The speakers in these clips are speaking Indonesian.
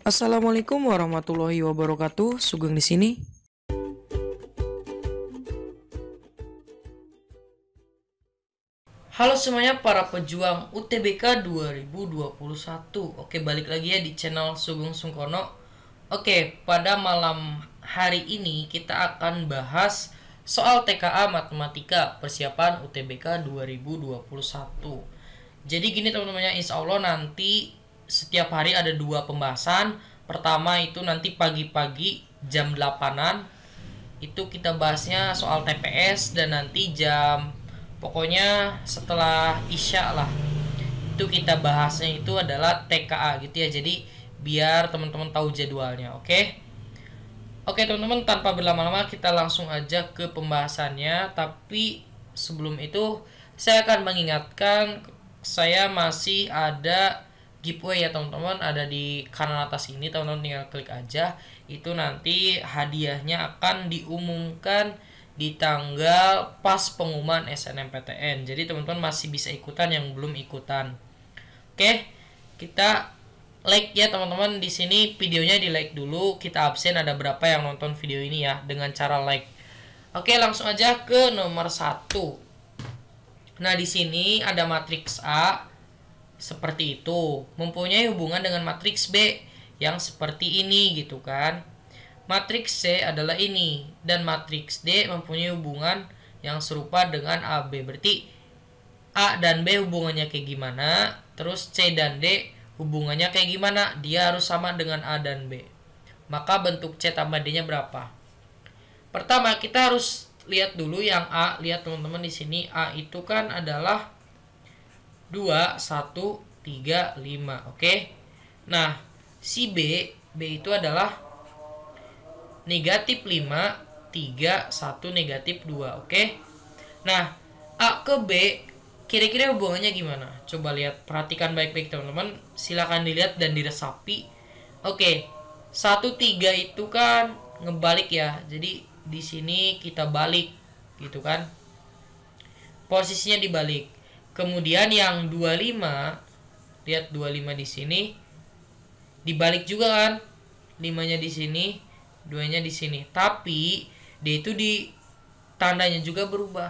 Assalamualaikum warahmatullahi wabarakatuh. Sugeng di sini. Halo semuanya para pejuang UTBK 2021. Oke, balik lagi ya di channel Sugeng Sungkono. Oke, pada malam hari ini kita akan bahas soal TKA Matematika persiapan UTBK 2021. Jadi gini teman-temannya, insya Allah nanti setiap hari ada 2 pembahasan. Pertama itu nanti pagi-pagi jam 8-an itu kita bahasnya soal TPS, dan nanti pokoknya setelah Isya lah itu kita bahasnya itu adalah TKA gitu ya. Jadi biar teman-teman tahu jadwalnya. Oke teman-teman, tanpa berlama-lama kita langsung aja ke pembahasannya. Tapi sebelum itu saya akan mengingatkan, saya masih ada giveaway ya teman-teman, ada di kanan atas ini, teman-teman tinggal klik aja. Itu nanti hadiahnya akan diumumkan di tanggal pas pengumuman SNMPTN. Jadi teman-teman masih bisa ikutan yang belum ikutan. Oke, kita like ya teman-teman. Di sini videonya di like dulu. Kita absen ada berapa yang nonton video ini ya dengan cara like. Oke, langsung aja ke nomor 1. Nah, di sini ada matriks A seperti itu, mempunyai hubungan dengan matriks B yang seperti ini gitu kan. Matriks C adalah ini, dan matriks D mempunyai hubungan yang serupa dengan AB. Berarti A dan B hubungannya kayak gimana, terus C dan D hubungannya kayak gimana, dia harus sama dengan A dan B. Maka bentuk C tambah D nya berapa? Pertama kita harus lihat dulu yang A. Lihat teman-teman di sini, A itu kan adalah 2, 1, 3, 5. Oke. Nah, si B itu adalah negatif 5, 3, 1, negatif 2. Oke. Nah, A ke B kira-kira hubungannya gimana? Coba lihat, perhatikan baik-baik teman-teman. Silakan dilihat dan diresapi. Oke. 1, 3 itu kan ngebalik ya. Jadi di sini kita balik gitu kan. Posisinya dibalik. Kemudian yang 25, lihat 25 di sini dibalik juga kan. 5-nya di sini, 2-nya di sini. Tapi D itu di tandanya juga berubah.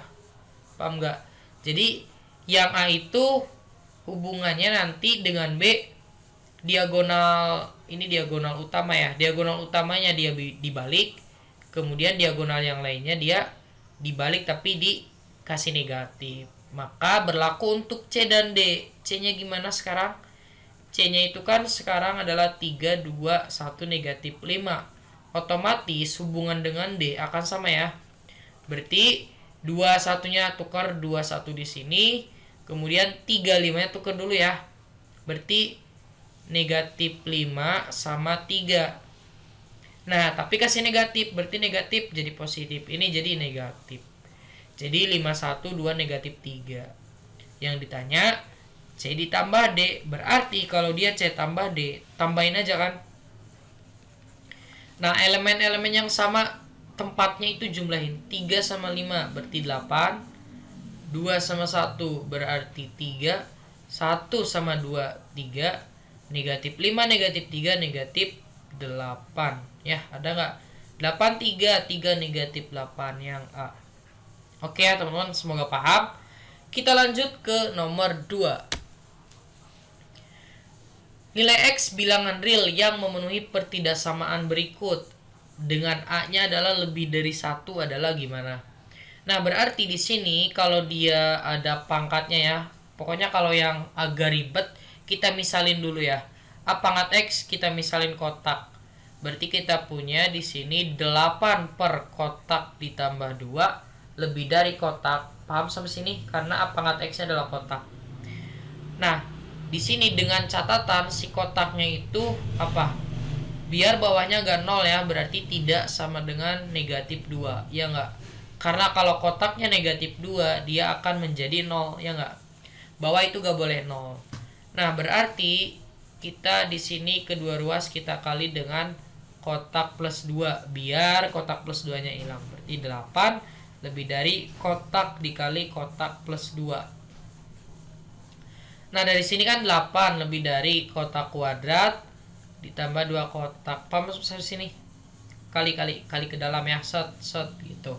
Paham nggak? Jadi yang A itu hubungannya nanti dengan B diagonal, ini diagonal utama ya. Diagonal utamanya dia dibalik. Kemudian diagonal yang lainnya dia dibalik tapi dikasih negatif. Maka berlaku untuk C dan D. C-nya gimana sekarang? C-nya itu kan sekarang adalah 3, 2, 1, negatif 5. Otomatis hubungan dengan D akan sama ya. Berarti 2, 1-nya tukar 2, 1 di sini. Kemudian 3, 5-nya tukar dulu ya. Berarti negatif 5 sama 3. Nah, tapi kasih negatif. Berarti negatif jadi positif. Ini jadi negatif. Jadi 5, 1, 2, negatif 3. Yang ditanya C ditambah D. Berarti kalau dia C tambah D, tambahin aja kan. Nah, elemen-elemen yang sama tempatnya itu jumlahin. 3 sama 5 berarti 8. 2 sama 1 berarti 3. 1 sama 2, 3. Negatif 5, negatif 3, negatif 8. Ya, ada nggak? 8, 3, 3, negatif 8 yang A. Oke ya teman-teman, semoga paham. Kita lanjut ke nomor 2. Nilai X bilangan real yang memenuhi pertidaksamaan berikut dengan A-nya adalah lebih dari 1 adalah gimana? Nah, berarti di sini kalau dia ada pangkatnya ya. Pokoknya kalau yang agak ribet kita misalin dulu ya. A pangkat X kita misalin kotak. Berarti kita punya di sini 8 per kotak ditambah 2 lebih dari kotak. Paham sampai sini? Karena A pangkat X-nya adalah kotak. Nah, di sini dengan catatan si kotaknya itu apa? Biar bawahnya gak 0 ya, berarti tidak sama dengan negatif 2. Ya enggak? Karena kalau kotaknya negatif 2, dia akan menjadi 0, ya enggak? Bawah itu gak boleh 0. Nah, berarti kita di sini kedua ruas kita kali dengan kotak plus 2 biar kotak plus 2-nya hilang. Berarti 8 lebih dari kotak dikali kotak plus 2. Nah, dari sini kan 8 lebih dari kotak kuadrat ditambah 2 kotak. Paham besar sini? Kali ke dalam ya, set gitu.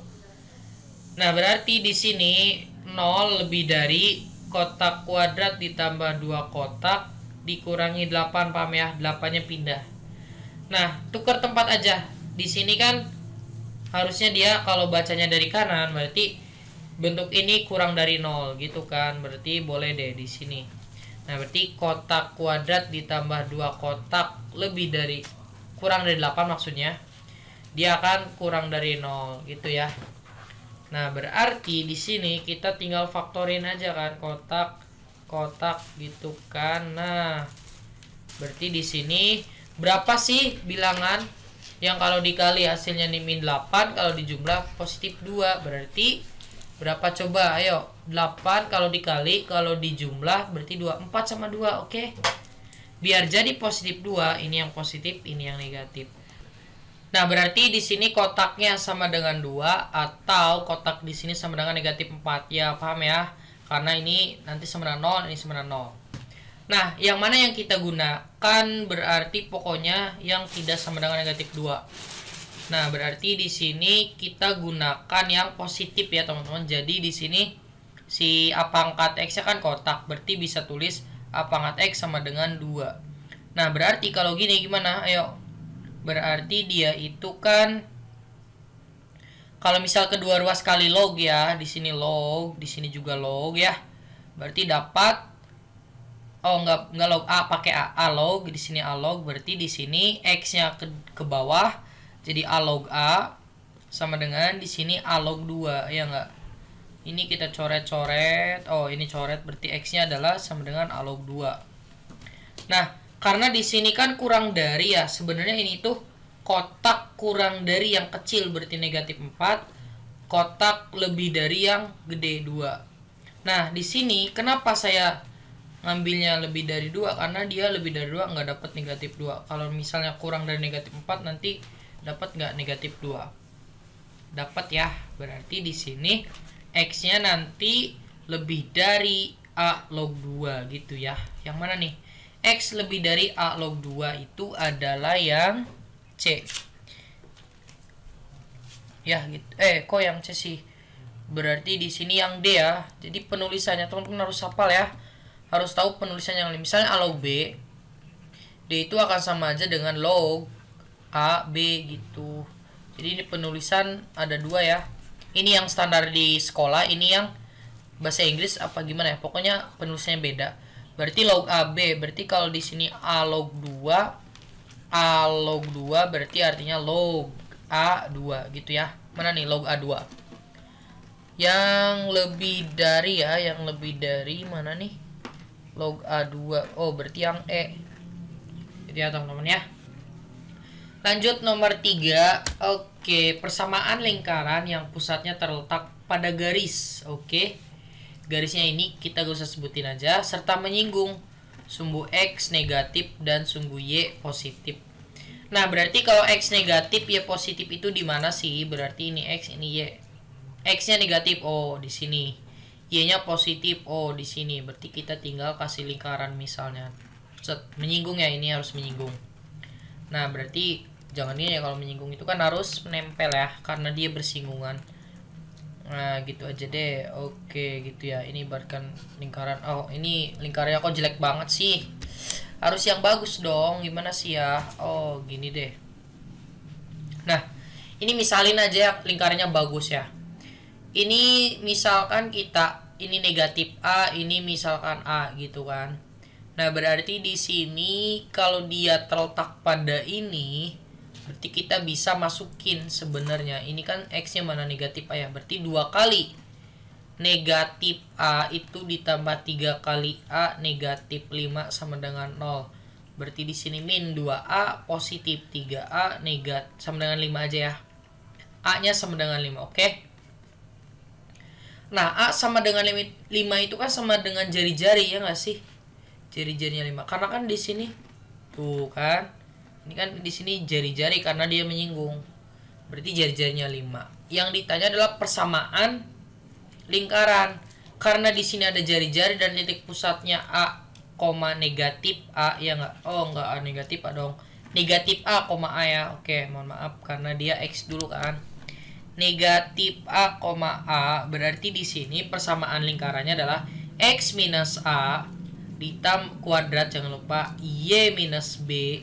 Nah, berarti di sini 0 lebih dari kotak kuadrat ditambah 2 kotak dikurangi 8, paham ya? 8-nya pindah. Nah, tukar tempat aja. Di sini kan harusnya dia kalau bacanya dari kanan berarti bentuk ini kurang dari 0 gitu kan. Berarti boleh deh di sini. Nah, berarti kotak kuadrat ditambah 2 kotak lebih dari kurang dari 8 maksudnya. Dia akan kurang dari 0 gitu ya. Nah, berarti di sini kita tinggal faktorin aja kan kotak gitu kan. Nah, berarti di sini berapa sih bilangan yang kalau dikali hasilnya nih min 8, kalau dijumlah positif 2. Berarti berapa coba? Ayo, 8 kalau dikali, kalau dijumlah berarti 2. 4 sama 2, oke? Biar jadi positif 2, ini yang positif, ini yang negatif. Nah, berarti di sini kotaknya sama dengan 2 atau kotak di sini sama dengan negatif 4. Ya, paham ya? Karena ini nanti sama dengan 0, ini sama dengan 0. Nah, yang mana yang kita gunakan berarti pokoknya yang tidak sama dengan negatif 2. Nah, berarti di sini kita gunakan yang positif ya, teman-teman. Jadi di sini si A pangkat X-nya kan kotak, berarti bisa tulis A pangkat X sama dengan 2. Nah, berarti kalau gini gimana? Ayo. Berarti dia itu kan kalau misal kedua ruas kali log ya, di sini log, di sini juga log ya. Berarti dapat enggak log A, pakai A log, di sini A log, berarti di sini X-nya ke bawah jadi A log A sama dengan di sini A log 2 ya enggak? Ini kita coret-coret. Oh, ini coret berarti X-nya adalah sama dengan A log 2. Nah, karena di sini kan kurang dari ya, sebenarnya ini tuh kotak kurang dari yang kecil berarti negatif 4, kotak lebih dari yang gede 2. Nah, di sini kenapa saya ngambilnya lebih dari 2? Karena dia lebih dari 2 nggak dapat negatif 2. Kalau misalnya kurang dari negatif 4 nanti dapat nggak negatif 2? Dapat ya. Berarti di sini X-nya nanti lebih dari A log 2 gitu ya. Yang mana nih? X lebih dari A log 2 itu adalah yang C. Ya gitu. Kok yang C sih? Berarti di sini yang D ya. Jadi penulisannya teman-teman harus hafal ya. Harus tahu penulisannya yang misalnya A log B. D itu akan sama aja dengan log A B gitu. Jadi ini penulisan ada 2 ya. Ini yang standar di sekolah, ini yang bahasa Inggris apa gimana ya? Pokoknya penulisannya beda. Berarti log AB, berarti kalau di sini A log 2 berarti artinya log A2 gitu ya. Mana nih log A2? Yang lebih dari ya, yang lebih dari mana nih? Log A2. Oh, berarti yang E. Jadi ya teman-teman ya. Lanjut nomor 3. Oke, persamaan lingkaran yang pusatnya terletak pada garis. Oke. Garisnya ini kita gak usah sebutin aja, serta menyinggung sumbu X negatif dan sumbu Y positif. Nah, berarti kalau X negatif Y positif itu di mana sih? Berarti ini X, ini Y. X-nya negatif, oh di sini. Y-nya positif, oh di sini. Berarti kita tinggal kasih lingkaran misalnya. Menyinggung ya, ini harus menyinggung. Nah, berarti jangan ini ya, kalau menyinggung itu kan harus menempel ya, karena dia bersinggungan. Nah, gitu aja deh. Oke, gitu ya. Ini ibaratkan lingkaran. Oh, ini lingkarannya kok jelek banget sih. Harus yang bagus dong. Gimana sih ya? Oh, gini deh. Nah, ini misalin aja lingkarannya bagus ya. Ini misalkan ini negatif A, ini misalkan A gitu kan. Nah, berarti di sini kalau dia terletak pada ini, berarti kita bisa masukin sebenarnya. Ini kan X-nya mana negatif A ya. Berarti 2 kali negatif A itu ditambah 3 kali A negatif 5 sama dengan 0. Berarti di sini min 2A positif 3A negatif sama dengan 5 aja ya. A-nya sama dengan 5, oke? Nah, A sama dengan 5 itu kan sama dengan jari-jari ya nggak sih? Jari-jarinya 5. Karena kan di sini tuh kan. Ini kan di sini jari-jari karena dia menyinggung. Berarti jari-jarinya 5. Yang ditanya adalah persamaan lingkaran. Karena di sini ada jari-jari dan titik pusatnya A, negatif A ya enggak? Oh, enggak A negatif A dong. negatif A, A ya. Oke, mohon maaf karena dia X dulu kan. Negatif A, A berarti di sini persamaan lingkarannya adalah X minus A ditambah kuadrat, jangan lupa Y minus B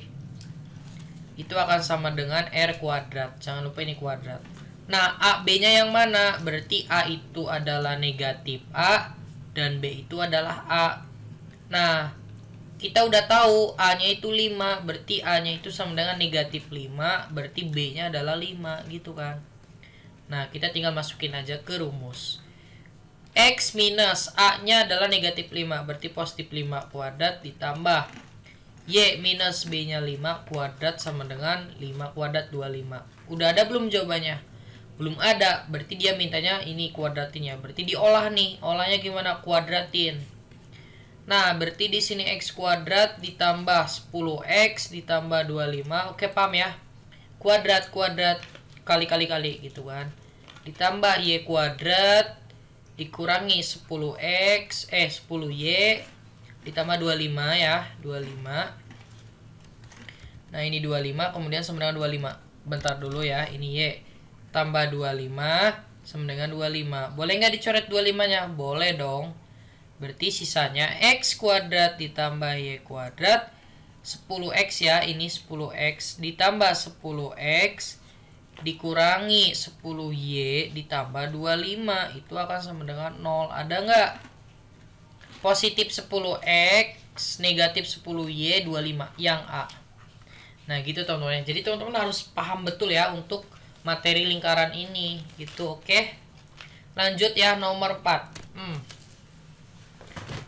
itu akan sama dengan R kuadrat, jangan lupa ini kuadrat. Nah, A B nya yang mana? Berarti A itu adalah negatif A dan B itu adalah A. Nah, kita udah tahu A nya itu 5, berarti A nya itu sama dengan negatif 5, berarti B nya adalah 5 gitu kan. Nah, kita tinggal masukin aja ke rumus. X minus A-nya adalah negatif 5, berarti positif 5 kuadrat ditambah Y minus B-nya 5 kuadrat sama dengan 5 kuadrat 25. Udah ada belum jawabannya? Belum ada, berarti dia mintanya ini kuadratin ya. Berarti diolah nih. Olahnya gimana? Kuadratin. Nah, berarti di sini X kuadrat ditambah 10X ditambah 25. Oke, paham ya? Kuadrat kali gitu kan, ditambah Y kuadrat dikurangi 10X 10Y ditambah 25 ya, 25. Nah, ini 25 kemudian sama dengan 25. Bentar dulu ya, ini Y tambah 25 sama dengan 25. Boleh nggak dicoret 25 nya? Boleh dong. Berarti sisanya X kuadrat ditambah Y kuadrat 10X ya, ini 10X ditambah 10X dikurangi 10Y ditambah 25 itu akan sama dengan 0. Ada nggak? Positif 10X negatif 10Y 25 yang A. Nah gitu teman-teman. Jadi teman-teman harus paham betul ya untuk materi lingkaran ini gitu. Oke, lanjut ya nomor 4.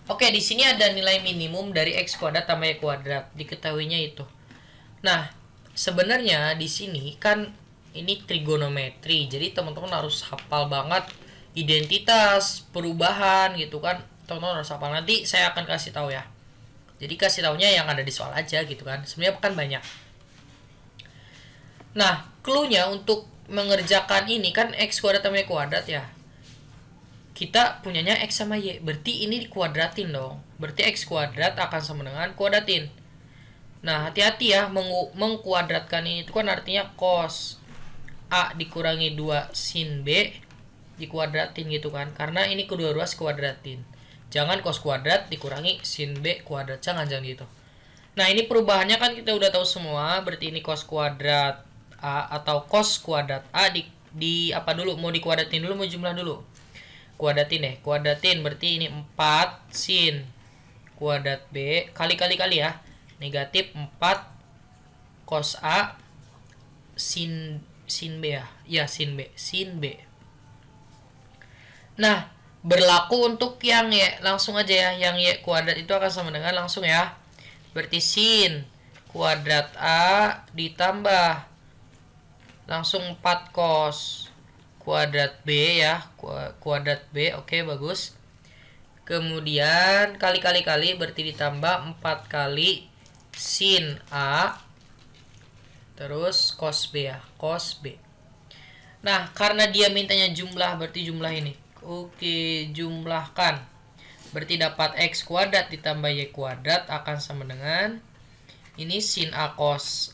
Oke, di sini ada nilai minimum dari X kuadrat tambah Y kuadrat, diketahuinya itu. Nah, sebenarnya di sini kan ini trigonometri, jadi teman-teman harus hafal banget identitas, perubahan gitu kan. Teman-teman harus hafal. Nanti saya akan kasih tahu ya. Jadi kasih taunya yang ada di soal aja gitu kan. Sebenarnya kan banyak. Nah, clue-nya untuk mengerjakan ini kan X kuadrat tambah Y kuadrat ya. Kita punyanya X sama Y, berarti ini dikuadratin dong. Berarti X kuadrat akan sama dengan kuadratin. Nah, hati-hati ya, mengkuadratkan ini itu kan artinya cos A dikurangi 2 sin B dikuadratin gitu kan. Karena ini kedua ruas kuadratin. Jangan cos kuadrat dikurangi sin B kuadrat. Jangan gitu. Nah, ini perubahannya kan kita udah tahu semua. Berarti ini cos kuadrat A atau cos kuadrat A di apa dulu? Mau dikuadratin dulu, mau jumlah dulu? Kuadratin deh. Kuadratin berarti ini 4 sin kuadrat B kali ya. Negatif 4 cos A sin B ya. Ya, sin B. Nah, berlaku untuk yang Y. Langsung aja ya. Yang Y kuadrat itu akan sama dengan langsung ya. Berarti sin kuadrat A ditambah langsung 4 cos kuadrat B ya. Kuadrat B. Oke, bagus. Kemudian kali berarti ditambah 4 kali sin A terus cos B ya, cos B. Nah, karena dia mintanya jumlah, berarti jumlah ini. Oke, jumlahkan. Berarti dapat X kuadrat ditambah Y kuadrat akan sama dengan ini sin A cos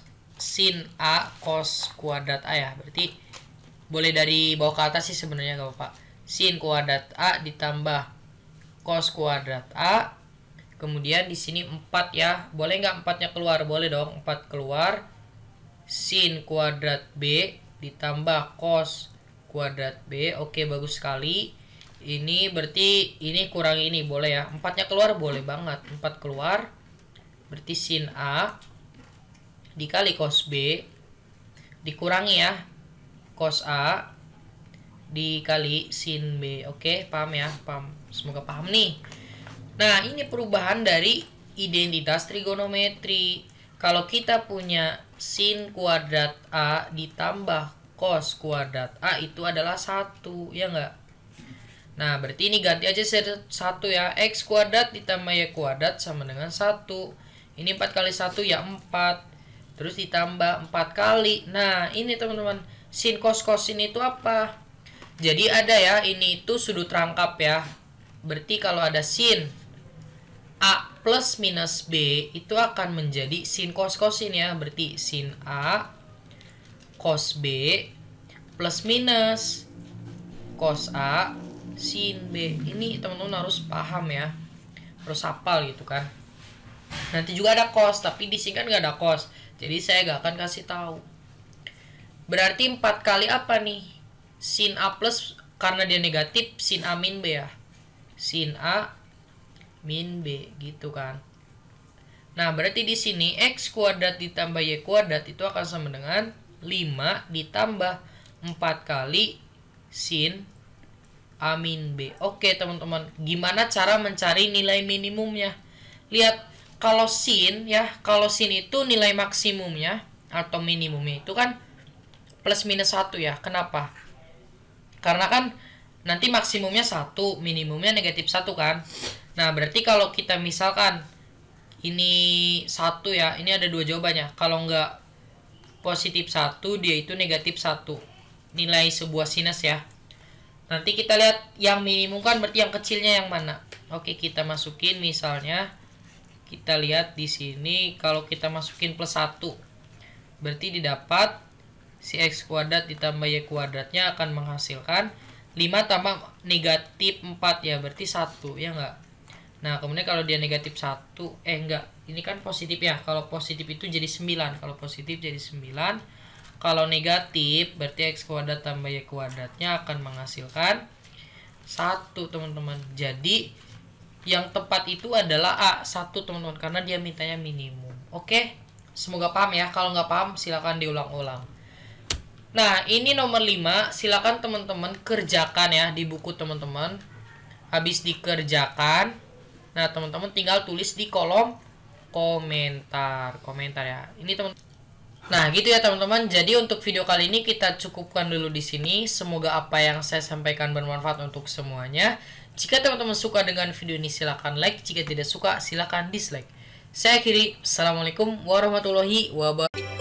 kuadrat A ya. Berarti boleh dari bawah ke atas sih sebenarnya gak apa-apa. Sin kuadrat A ditambah cos kuadrat A. Kemudian di sini 4 ya. Boleh nggak 4-nya keluar? Boleh dong, 4 keluar. Sin kuadrat B ditambah cos kuadrat B. Oke, bagus sekali. Ini berarti ini kurang ini, boleh ya. 4-nya keluar, boleh banget. 4 keluar. Berarti sin A dikali cos B dikurangi ya cos A dikali sin B. Oke, paham ya? Paham. Semoga paham nih. Nah, ini perubahan dari identitas trigonometri. Kalau kita punya sin kuadrat A ditambah cos kuadrat A itu adalah 1, ya enggak? Nah, berarti ini ganti aja 1 ya. X kuadrat ditambah Y kuadrat sama dengan 1. Ini 4 kali 1 ya 4. Terus ditambah 4 kali. Nah, ini teman-teman. Sin cos sin itu apa? Jadi ada ya, ini itu sudut rangkap ya. Berarti kalau ada sin A plus minus B itu akan menjadi sin cos cosin ya. Berarti sin A cos B plus minus cos A sin B. Ini teman-teman harus paham ya. Harus hafal gitu kan. Nanti juga ada cos, tapi di sini kan nggak ada cos. Jadi saya nggak akan kasih tahu. Berarti 4 kali apa nih? Sin A plus, karena dia negatif, sin A min B ya. Sin A min B gitu kan. Nah, berarti di sini x kuadrat ditambah y kuadrat itu akan sama dengan 5 ditambah 4 kali sin A min B. Oke, teman-teman. Gimana cara mencari nilai minimumnya? Lihat, kalau sin ya, kalau sin itu nilai maksimumnya atau minimumnya itu kan plus minus 1 ya. Kenapa? Karena kan nanti maksimumnya 1, minimumnya negatif 1 kan. Nah, berarti kalau kita misalkan ini 1 ya, ini ada 2 jawabannya. Kalau enggak positif 1, dia itu negatif 1. Nilai sebuah sinus ya. Nanti kita lihat yang minimum kan berarti yang kecilnya yang mana. Oke, kita masukin misalnya. Kita lihat di sini kalau kita masukin plus 1. Berarti didapat si x kuadrat ditambah y kuadratnya akan menghasilkan 5 tambah negatif 4 ya. Berarti 1 ya enggak? Nah, kemudian kalau dia negatif 1, enggak, ini kan positif ya. Kalau positif itu jadi 9. Kalau positif jadi 9. Kalau negatif, berarti x kuadrat tambah y kuadratnya akan menghasilkan 1, teman-teman. Jadi, yang tepat itu adalah A1, teman-teman. Karena dia mintanya minimum. Oke? Semoga paham ya. Kalau nggak paham, silakan diulang-ulang. Nah, ini nomor 5. Silakan teman-teman kerjakan ya di buku teman-teman. Habis dikerjakan, nah, teman-teman tinggal tulis di kolom komentar ya. Ini teman. Nah, gitu ya teman-teman. Jadi untuk video kali ini kita cukupkan dulu di sini. Semoga apa yang saya sampaikan bermanfaat untuk semuanya. Jika teman-teman suka dengan video ini silahkan like. Jika tidak suka silahkan dislike. Saya akhiri. Assalamualaikum warahmatullahi wabarakatuh.